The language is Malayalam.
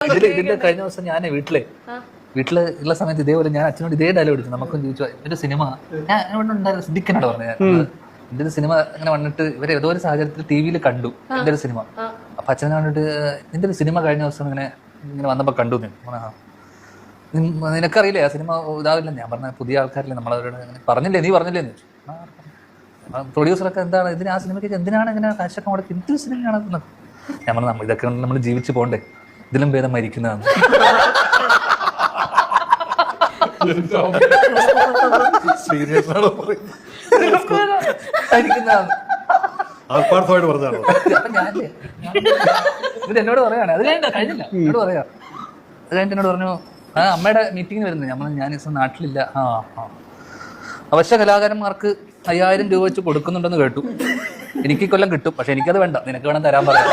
ഇതിന്റെ കഴിഞ്ഞ ദിവസം ഞാൻ വീട്ടില് ഉള്ള സമയത്ത് ഇതേപോലെ ഞാൻ അച്ഛനോട് ഇതേ ഡയലോഗ് എടുത്തു. നമുക്കും ചോദിച്ചു എന്റെ സിനിമ ഞാൻ ഇവിടെ ഉണ്ടായിരുന്നു സിദ്ദിഖിനോട് പറഞ്ഞു ഞാൻ എന്റെ ഒരു സിനിമ അങ്ങനെ വന്നിട്ട് ഇവരെ ഏതോ ഒരു സാഹചര്യത്തിൽ ടി വിയിൽ കണ്ടു എന്റെ ഒരു സിനിമ. അപ്പൊ അച്ഛനെ കണ്ടിട്ട് നിന്റെ ഒരു സിനിമ കഴിഞ്ഞ ദിവസം ഇങ്ങനെ വന്നപ്പോ കണ്ടു. നിനക്കറിയില്ലേ ആ സിനിമ ഇതാവില്ല. ഞാൻ പറഞ്ഞ പുതിയ ആൾക്കാരില്ലേ നമ്മളവരോട് പറഞ്ഞില്ലേ നീ പറഞ്ഞില്ലേ പ്രൊഡ്യൂസറൊക്കെ എന്താണ് ഇതിന് ആ സിനിമയ്ക്ക് എന്തിനാണ് ഇങ്ങനെ കാശൊക്കെ മുടക്കി എന്തൊരു സിനിമയാണ് ഞാൻ പറഞ്ഞു ഇതൊക്കെ നമ്മൾ ജീവിച്ചു പോണ്ടേ ഇതിലും ഭേദം മരിക്കുന്നതാണ്. എന്നോട് പറയാണ് അത് കഴിഞ്ഞില്ല എന്നോട് പറയാ അത് കഴിഞ്ഞിട്ട് എന്നോട് പറഞ്ഞു അമ്മയുടെ മീറ്റിങ്ങിന് വരുന്നത് ഞാൻ നാട്ടിലില്ല. അവശ്യ കലാകാരന്മാർക്ക് 5000 രൂപ വെച്ച് കൊടുക്കുന്നുണ്ടെന്ന് കേട്ടു. എനിക്ക് കൊല്ലം കിട്ടും, പക്ഷെ എനിക്കത് വേണ്ട, നിനക്ക് വേണം തരാൻ പറയാം.